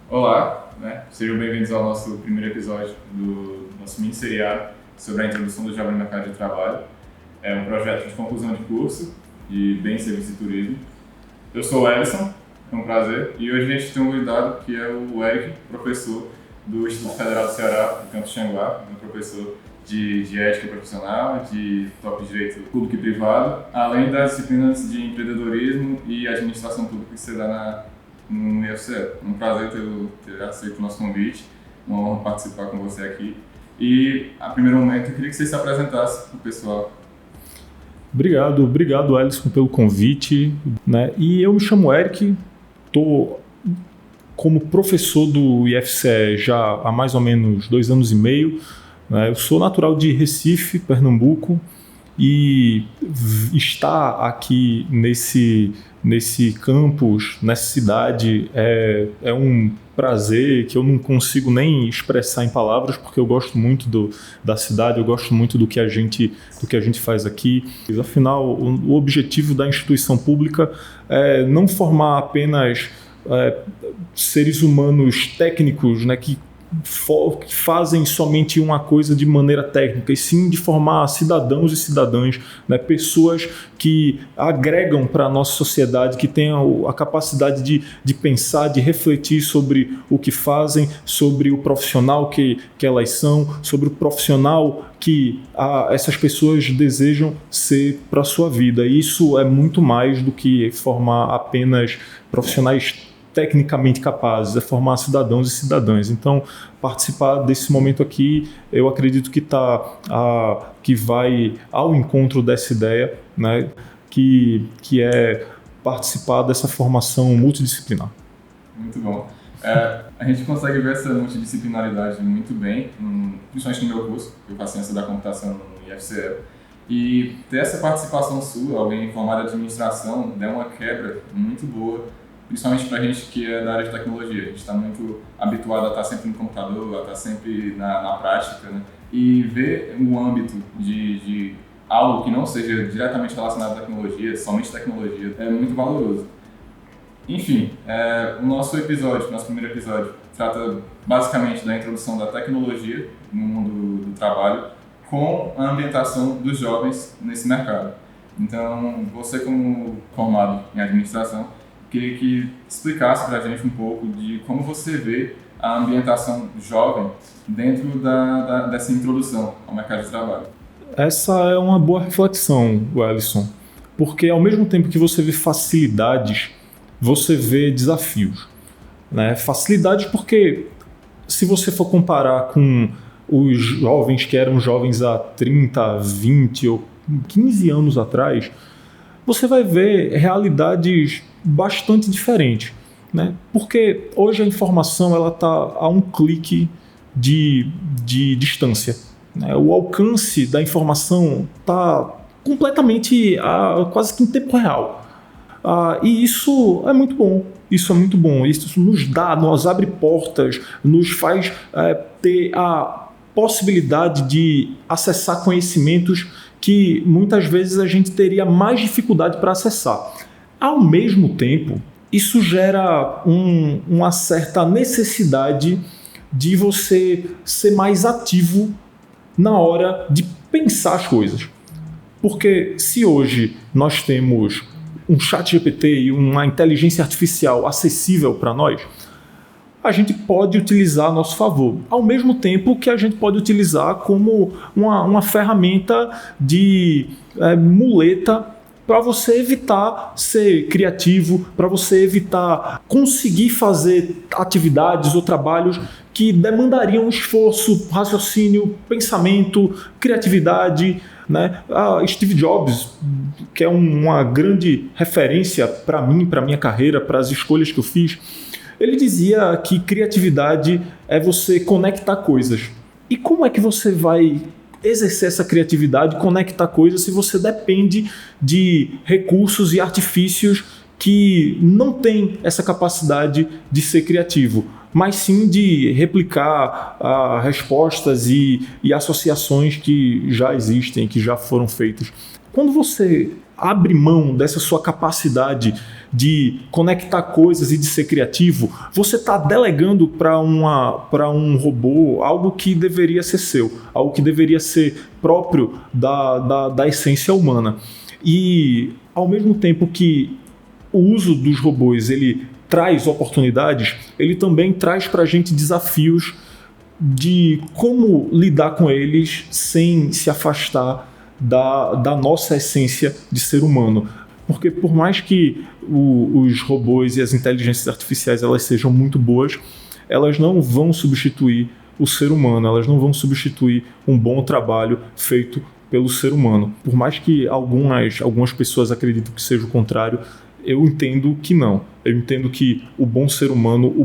Olá, né? Sejam bem-vindos ao nosso primeiro episódio do nosso mini-seriado sobre a introdução do Java no mercado de trabalho. É um projeto de conclusão de curso de Bem, Serviço e Turismo. Eu sou o Ellison, é um prazer, e hoje a gente tem um convidado que é o Eric, professor do Instituto Federal do Ceará, do Campus Xanguá, um professor de ética profissional, de top de direito público e privado, além das disciplinas de empreendedorismo e administração pública que você dá no IFCE. É um prazer ter aceito o nosso convite, uma honra participar com você aqui. E, a primeiro momento, eu queria que você se apresentasse para o pessoal. Obrigado, Ellison, pelo convite, né? E eu me chamo Eric, estou como professor do IFCE já há mais ou menos 2 anos e meio. Né? Eu sou natural de Recife, Pernambuco, e estar aqui nesse campus, nessa cidade, é um prazer que eu não consigo nem expressar em palavras, porque eu gosto muito da cidade, eu gosto muito do que a gente faz aqui. Afinal, o objetivo da instituição pública é não formar apenas seres humanos técnicos, né, que fazem somente uma coisa de maneira técnica, e sim de formar cidadãos e cidadãs, né, pessoas que agregam para a nossa sociedade, que tenham a capacidade de pensar, de refletir sobre o que fazem, sobre o profissional que elas são, sobre o profissional que essas pessoas desejam ser para a sua vida. E isso é muito mais do que formar apenas profissionais tecnicamente capazes, é formar cidadãos e cidadãs. Então, participar desse momento aqui, eu acredito que vai ao encontro dessa ideia, né, que é participar dessa formação multidisciplinar. Muito bom. A gente consegue ver essa multidisciplinaridade muito bem, principalmente no meu curso, eu faço ciência da computação no IFCE, e ter essa participação sua, alguém formado em administração, dá uma quebra muito boa, principalmente para a gente que é da área de tecnologia. A gente está muito habituado a estar sempre no computador, a estar sempre na prática, né? E ver o âmbito de algo que não seja diretamente relacionado à tecnologia, somente tecnologia, é muito valoroso. Enfim, o nosso primeiro episódio, trata basicamente da introdução da tecnologia no mundo do trabalho com a ambientação dos jovens nesse mercado. Então, você como formado em administração, queria que explicasse para a gente um pouco de como você vê a ambientação jovem dentro dessa introdução ao mercado de trabalho. Essa é uma boa reflexão, Ellison, porque ao mesmo tempo que você vê facilidades, você vê desafios. Né? Facilidades porque, se você for comparar com os jovens que eram jovens há 30, 20 ou 15 anos atrás, você vai ver realidades bastante diferentes, né? Porque hoje a informação está a um clique de distância, né? O alcance da informação está completamente quase que em tempo real. E isso é muito bom. Isso nos abre portas, nos faz ter a possibilidade de acessar conhecimentos que muitas vezes a gente teria mais dificuldade para acessar. Ao mesmo tempo, isso gera uma certa necessidade de você ser mais ativo na hora de pensar as coisas. Porque se hoje nós temos um chat GPT e uma inteligência artificial acessível para nós, a gente pode utilizar a nosso favor, ao mesmo tempo que a gente pode utilizar como uma ferramenta de muleta para você evitar ser criativo, para você evitar conseguir fazer atividades ou trabalhos que demandariam esforço, raciocínio, pensamento, criatividade. Né? Steve Jobs, que é uma grande referência para mim, para a minha carreira, para as escolhas que eu fiz, ele dizia que criatividade é você conectar coisas. E como é que você vai exercer essa criatividade, conectar coisas, se você depende de recursos e artifícios que não têm essa capacidade de ser criativo, mas sim de replicar respostas e associações que já existem, que já foram feitas. Quando você abre mão dessa sua capacidade de conectar coisas e de ser criativo, você está delegando para um robô algo que deveria ser seu, algo que deveria ser próprio da essência humana. E ao mesmo tempo que o uso dos robôs ele traz oportunidades, ele também traz para a gente desafios de como lidar com eles sem se afastar da nossa essência de ser humano. Porque por mais que os robôs e as inteligências artificiais elas sejam muito boas, elas não vão substituir o ser humano, elas não vão substituir um bom trabalho feito pelo ser humano. Por mais que algumas pessoas acreditem que seja o contrário, eu entendo que não. Eu entendo que o bom ser humano, o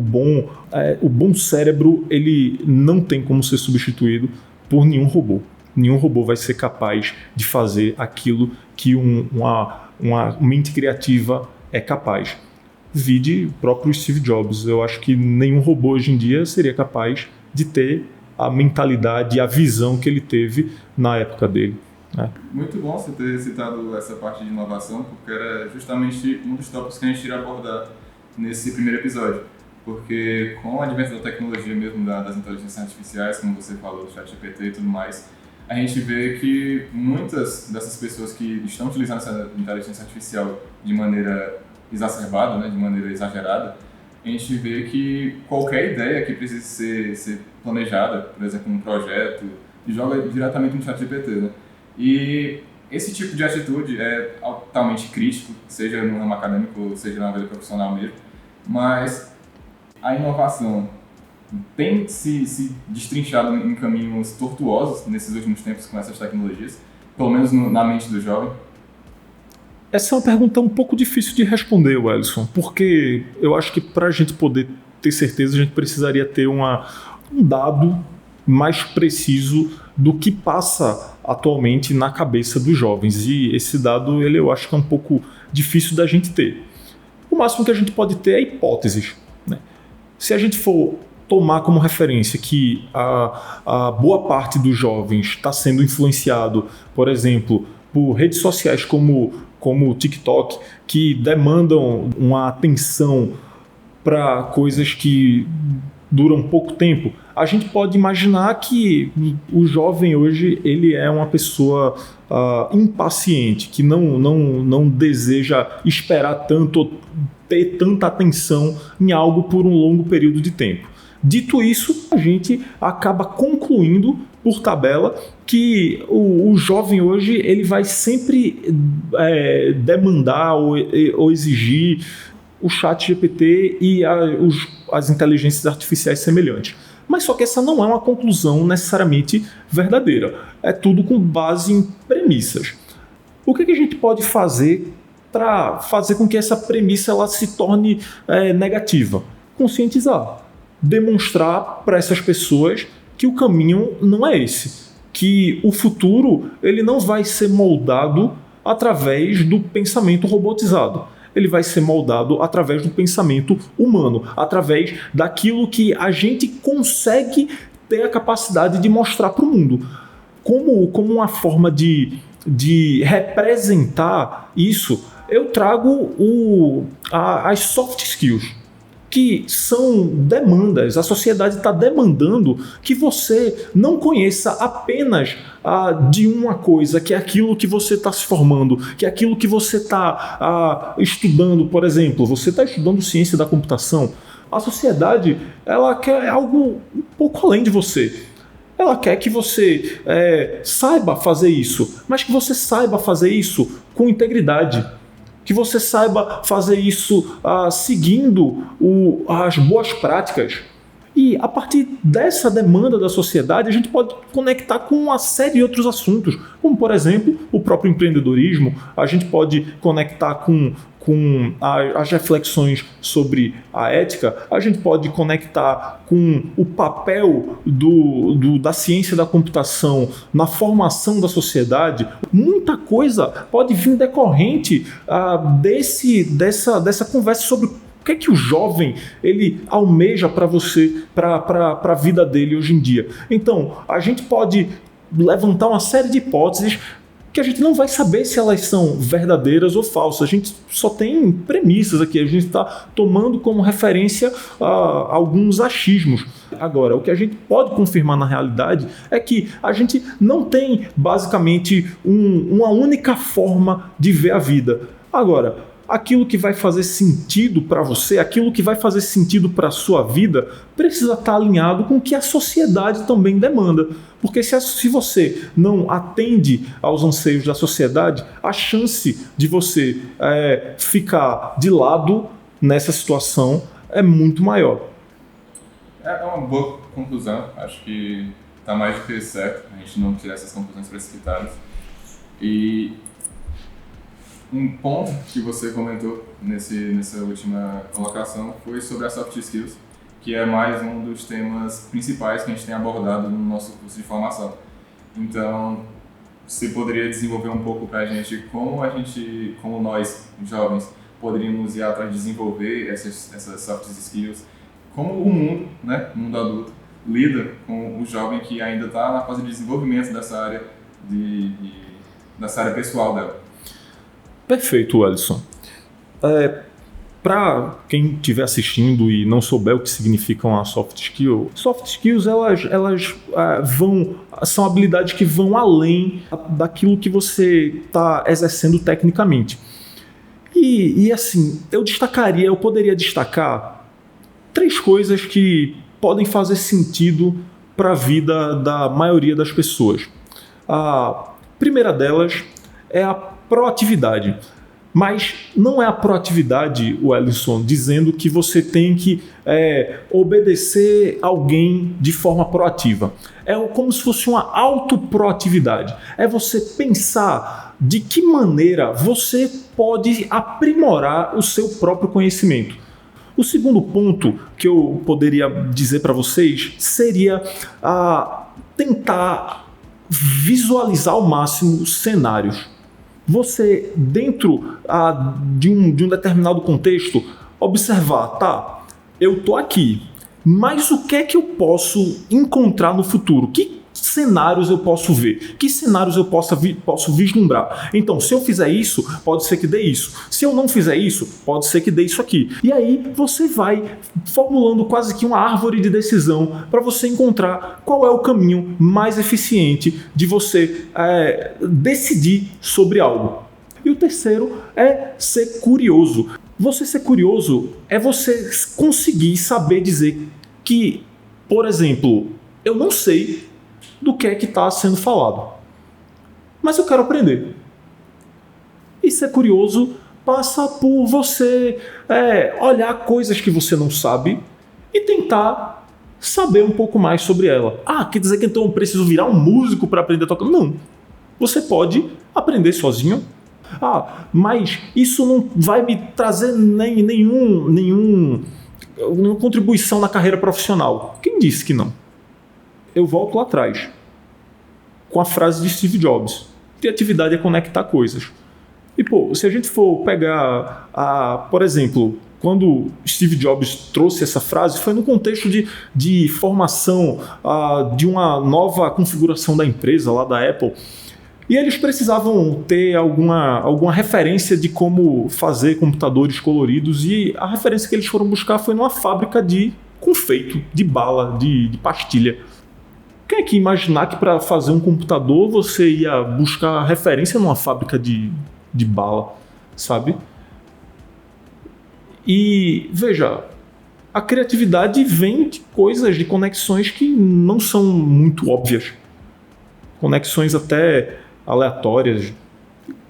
bom cérebro, ele não tem como ser substituído por nenhum robô. Nenhum robô vai ser capaz de fazer aquilo que uma mente criativa é capaz. Vide o próprio Steve Jobs. Eu acho que nenhum robô hoje em dia seria capaz de ter a mentalidade e a visão que ele teve na época dele. Muito bom você ter citado essa parte de inovação, porque era justamente um dos tópicos que a gente iria abordar nesse primeiro episódio. Porque com o advento da tecnologia mesmo, das inteligências artificiais, como você falou, do ChatGPT e tudo mais, a gente vê que muitas dessas pessoas que estão utilizando essa inteligência artificial de maneira exacerbada, né, de maneira exagerada, a gente vê que qualquer ideia que precise ser planejada, por exemplo, um projeto, joga diretamente no ChatGPT, né? E esse tipo de atitude é altamente crítico, seja no ramo acadêmico, seja na vida profissional mesmo, mas a inovação tem se destrinchado em caminhos tortuosos nesses últimos tempos com essas tecnologias, pelo menos na mente do jovem? Essa é uma pergunta um pouco difícil de responder, Wellison, porque eu acho que para a gente poder ter certeza, a gente precisaria ter um dado mais preciso do que passa atualmente na cabeça dos jovens. E esse dado, eu acho que é um pouco difícil da gente ter. O máximo que a gente pode ter é hipóteses, né? Se a gente for tomar como referência que a boa parte dos jovens está sendo influenciado, por exemplo, por redes sociais como o TikTok, que demandam uma atenção para coisas que duram pouco tempo, a gente pode imaginar que o jovem hoje ele é uma pessoa impaciente, que não deseja esperar tanto, ter tanta atenção em algo por um longo período de tempo. Dito isso, a gente acaba concluindo por tabela que o jovem hoje ele vai sempre demandar ou exigir o ChatGPT e as inteligências artificiais semelhantes. Mas só que essa não é uma conclusão necessariamente verdadeira. É tudo com base em premissas. O que a gente pode fazer para fazer com que essa premissa ela se torne negativa? Conscientizar. Demonstrar para essas pessoas que o caminho não é esse. Que o futuro ele não vai ser moldado através do pensamento robotizado. Ele vai ser moldado através do pensamento humano, através daquilo que a gente consegue ter a capacidade de mostrar para o mundo. Como uma forma de representar isso, eu trago as soft skills, que são demandas. A sociedade está demandando que você não conheça apenas de uma coisa, que é aquilo que você está se formando, que é aquilo que você está estudando. Por exemplo, você está estudando ciência da computação. A sociedade ela quer algo um pouco além de você. Ela quer que você saiba fazer isso, mas que você saiba fazer isso com integridade. Que você saiba fazer isso seguindo as boas práticas. E a partir dessa demanda da sociedade, a gente pode conectar com uma série de outros assuntos, como, por exemplo, o próprio empreendedorismo. A gente pode conectar com as reflexões sobre a ética, a gente pode conectar com o papel da ciência da computação na formação da sociedade. Muita coisa pode vir decorrente dessa conversa sobre o que é que o jovem ele almeja para você, para a vida dele hoje em dia. Então, a gente pode levantar uma série de hipóteses que a gente não vai saber se elas são verdadeiras ou falsas. A gente só tem premissas aqui, a gente está tomando como referência alguns achismos. Agora, o que a gente pode confirmar na realidade é que a gente não tem basicamente uma única forma de ver a vida. Agora, aquilo que vai fazer sentido para você, aquilo que vai fazer sentido para a sua vida, precisa estar alinhado com o que a sociedade também demanda. Porque se você não atende aos anseios da sociedade, a chance de você ficar de lado nessa situação é muito maior. É uma boa conclusão. Acho que está mais do que certo a gente não tirar essas conclusões precipitadas. E um ponto que você comentou nessa última colocação foi sobre as soft skills, que é mais um dos temas principais que a gente tem abordado no nosso curso de formação. Então, você poderia desenvolver um pouco para a gente como nós, jovens, poderíamos ir atrás de desenvolver essas soft skills, como o mundo, né, o mundo adulto, lida com o jovem que ainda está na fase de desenvolvimento dessa área, dessa área pessoal dela. Perfeito, Alisson. Para quem estiver assistindo e não souber o que significam as soft skills elas são habilidades que vão além daquilo que você está exercendo tecnicamente. E assim, eu poderia destacar 3 coisas que podem fazer sentido para a vida da maioria das pessoas. A primeira delas é a proatividade. Mas não é a proatividade, Wellington, dizendo que você tem que obedecer alguém de forma proativa. É como se fosse uma autoproatividade. É você pensar de que maneira você pode aprimorar o seu próprio conhecimento. O segundo ponto que eu poderia dizer para vocês seria tentar visualizar ao máximo cenários. Você, dentro de um determinado contexto, observar, eu estou aqui, mas o que é que eu posso encontrar no futuro? Que cenários eu posso ver? Que cenários eu posso vislumbrar? Então, se eu fizer isso, pode ser que dê isso. Se eu não fizer isso, pode ser que dê isso aqui. E aí você vai formulando quase que uma árvore de decisão para você encontrar qual é o caminho mais eficiente de você decidir sobre algo. E o terceiro é ser curioso. Você ser curioso é você conseguir saber dizer que, por exemplo, eu não sei do que é que está sendo falado, mas eu quero aprender. E ser curioso passa por você olhar coisas que você não sabe e tentar saber um pouco mais sobre ela. Quer dizer que então eu preciso virar um músico para aprender a tocar? Não. Você pode aprender sozinho. Mas isso não vai me trazer nenhuma contribuição na carreira profissional. Quem disse que não? Eu volto lá atrás, com a frase de Steve Jobs: criatividade é conectar coisas. E, se a gente for pegar, por exemplo, quando Steve Jobs trouxe essa frase, foi no contexto de formação de uma nova configuração da empresa, lá da Apple, e eles precisavam ter alguma referência de como fazer computadores coloridos, e a referência que eles foram buscar foi numa fábrica de confeito, de bala, de pastilha. Quem é que imaginar que para fazer um computador você ia buscar referência numa fábrica de bala, sabe? E veja, a criatividade vem de coisas, de conexões que não são muito óbvias. Conexões até aleatórias.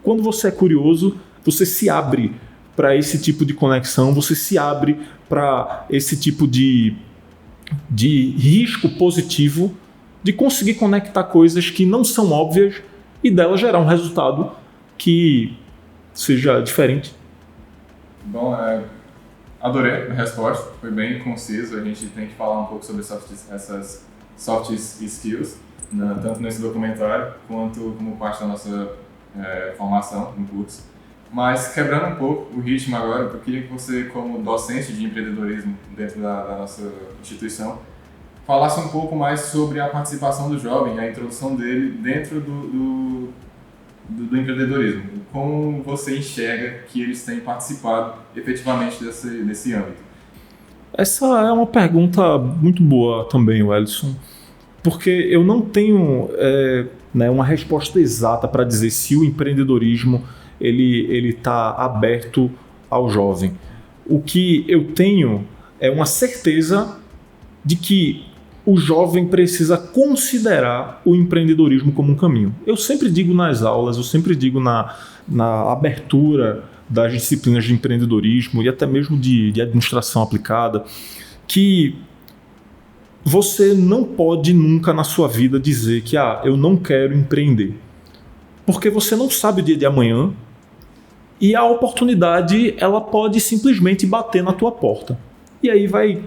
Quando você é curioso, você se abre para esse tipo de conexão, você se abre para esse tipo de risco positivo de conseguir conectar coisas que não são óbvias e dela gerar um resultado que seja diferente. Bom, adorei a resposta, foi bem conciso. A gente tem que falar um pouco sobre essas soft skills, tanto nesse documentário quanto como parte da nossa formação no curso. Mas quebrando um pouco o ritmo agora, eu queria que você, como docente de empreendedorismo dentro da nossa instituição, falasse um pouco mais sobre a participação do jovem, a introdução dele dentro do empreendedorismo. Como você enxerga que eles têm participado efetivamente desse âmbito? Essa é uma pergunta muito boa também, Wellington, porque eu não tenho uma resposta exata para dizer se o empreendedorismo ele está aberto ao jovem. O que eu tenho é uma certeza de que o jovem precisa considerar o empreendedorismo como um caminho. Eu sempre digo nas aulas, eu sempre digo na abertura das disciplinas de empreendedorismo e até mesmo de administração aplicada, que você não pode nunca na sua vida dizer que eu não quero empreender. Porque você não sabe o dia de amanhã e a oportunidade ela pode simplesmente bater na tua porta. E aí vai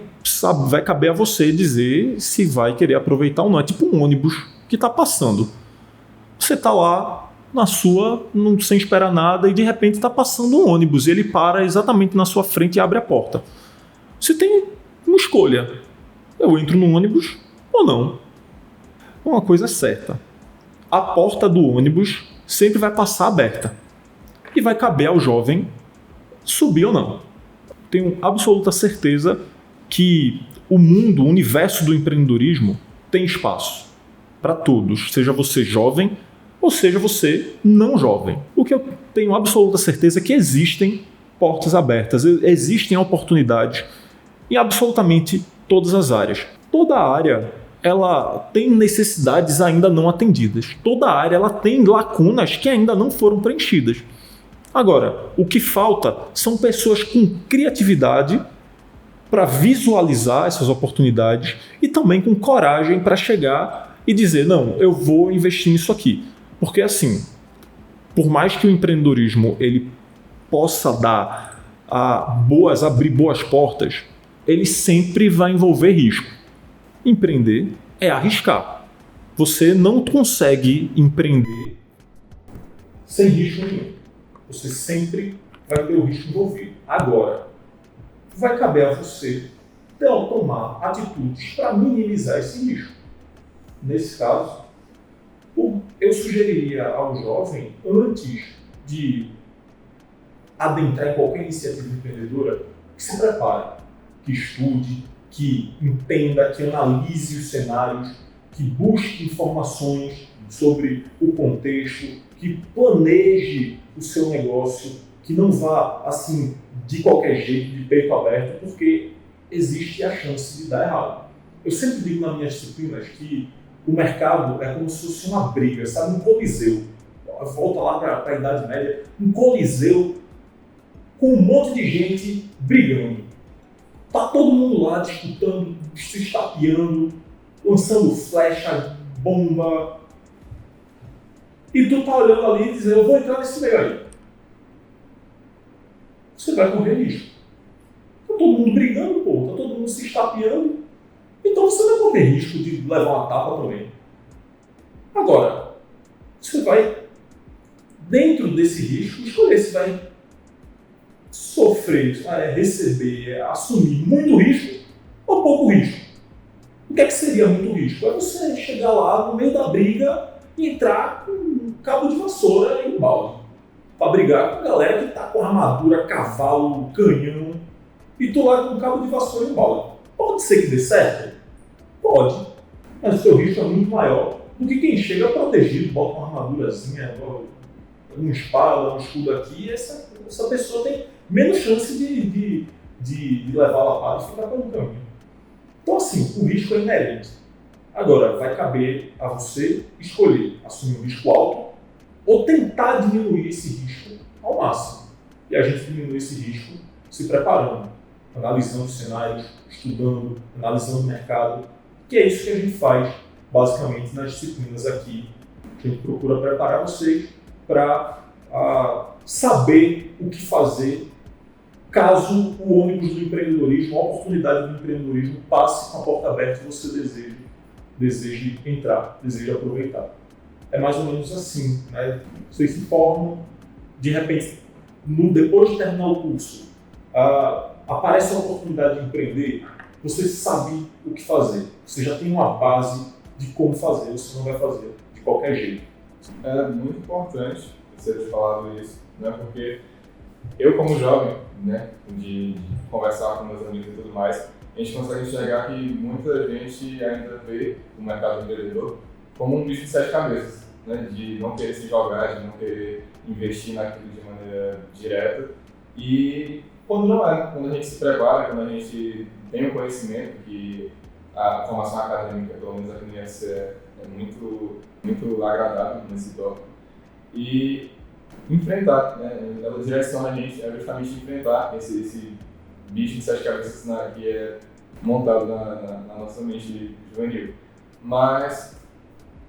caber a você dizer se vai querer aproveitar ou não. É tipo um ônibus que está passando. Você está lá na sua, sem esperar nada, e de repente está passando um ônibus e ele para exatamente na sua frente e abre a porta. Você tem uma escolha. Eu entro no ônibus ou não? Uma coisa é certa. A porta do ônibus sempre vai passar aberta. E vai caber ao jovem subir ou não. Tenho absoluta certeza que o mundo, o universo do empreendedorismo tem espaço para todos, seja você jovem ou seja você não jovem. O que eu tenho absoluta certeza é que existem portas abertas, existem oportunidades em absolutamente todas as áreas. Toda área ela tem necessidades ainda não atendidas. Toda área ela tem lacunas que ainda não foram preenchidas. Agora, o que falta são pessoas com criatividade para visualizar essas oportunidades e também com coragem para chegar e dizer, não, eu vou investir nisso aqui. Porque assim, por mais que o empreendedorismo ele possa abrir boas portas, ele sempre vai envolver risco. Empreender é arriscar. Você não consegue empreender sem risco nenhum. Você sempre vai ter o risco envolvido. Agora, vai caber a você tomar atitudes para minimizar esse risco. Nesse caso, eu sugeriria ao jovem, antes de adentrar em qualquer iniciativa empreendedora, que se prepare, que estude, que entenda, que analise os cenários, que busque informações sobre o contexto, que planeje o seu negócio, que não vá assim de qualquer jeito, de peito aberto, porque existe a chance de dar errado. Eu sempre digo nas minhas disciplinas que o mercado é como se fosse uma briga, sabe? Um coliseu. Volta lá para a Idade Média, um coliseu com um monte de gente brigando. Tá todo mundo lá disputando, se estapeando, lançando flecha, bomba. E tu tá olhando ali e dizendo, eu vou entrar nesse meio aí. Você vai correr risco. Tá todo mundo brigando, tá todo mundo se estapeando. Então você vai correr risco de levar uma tapa também. Agora, você vai, dentro desse risco, escolher se vai sofrer, receber, assumir muito risco ou pouco risco. O que é que seria muito risco? É você chegar lá no meio da briga e entrar com um cabo de vassoura e um balde para brigar com a galera que está com armadura, cavalo, canhão e tu lá com um cabo de vassoura e um balde. Pode ser que dê certo? Pode, mas o seu risco é muito maior do que quem chega protegido, bota uma armadurazinha, uma espada, um escudo aqui, e essa pessoa tem menos chance de levar a lapada e ficar pelo caminho. Então assim, o risco é inerente. Agora, vai caber a você escolher assumir um risco alto ou tentar diminuir esse risco ao máximo. E a gente diminui esse risco se preparando, analisando os cenários, estudando, analisando o mercado, que é isso que a gente faz basicamente nas disciplinas aqui. A gente procura preparar vocês para saber o que fazer caso o ônibus do empreendedorismo, a oportunidade do empreendedorismo passe com a porta aberta e você deseje entrar, deseje aproveitar. É mais ou menos assim, né? Vocês se formam, de repente, depois de terminar o curso, aparece a oportunidade de empreender, você sabe o que fazer. Você já tem uma base de como fazer, você não vai fazer de qualquer jeito. É muito importante você ter falado isso, né? Porque eu, como jovem, né, de conversar com meus amigos e tudo mais, a gente consegue enxergar que muita gente ainda vê o mercado empreendedor como um bicho de sete cabeças, né? De não querer se jogar, de não querer investir naquilo de maneira direta. E quando não é, quando a gente se prepara, quando a gente tem o conhecimento, que a formação acadêmica, pelo menos aqui no IFCE, é muito, muito agradável nesse tópico. E enfrentar, né? Ela direciona a gente a justamente enfrentar esse bicho de sete cabeças que é montado na nossa mente juvenil. Mas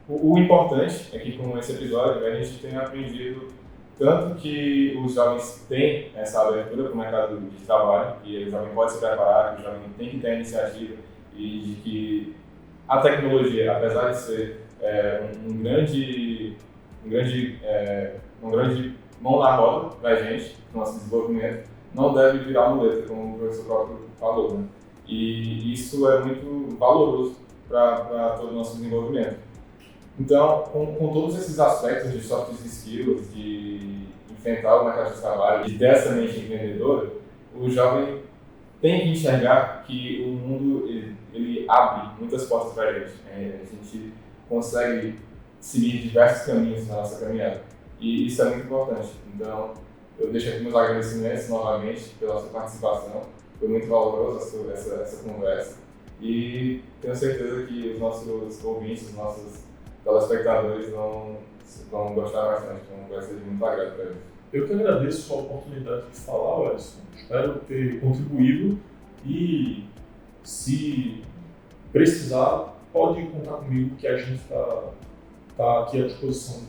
o importante é que com esse episódio a gente tenha aprendido tanto que os jovens têm essa abertura para o mercado de trabalho, que o jovem pode se preparar, que o jovem tem que ter a iniciativa e de que a tecnologia, apesar de ser uma grande mão na roda para a gente, para o nosso desenvolvimento, não deve virar muleta, como o professor próprio falou, né? E isso é muito valoroso para todo o nosso desenvolvimento. Então, com todos esses aspectos de soft skills, de enfrentar o mercado de trabalho, de ter essa mente empreendedora, o jovem tem que enxergar que o mundo ele abre muitas portas para a gente. A gente consegue seguir diversos caminhos na nossa caminhada. E isso é muito importante. Então, eu deixo aqui meus agradecimentos novamente pela sua participação. Foi muito valorosa essa conversa. E tenho certeza que os nossos ouvintes, os nossos telespectadores vão gostar bastante. Então, vai ser de muito agrado para eles. Eu que agradeço a oportunidade de falar, Alisson. Espero ter contribuído e, se precisar, pode contar comigo que a gente está aqui à disposição.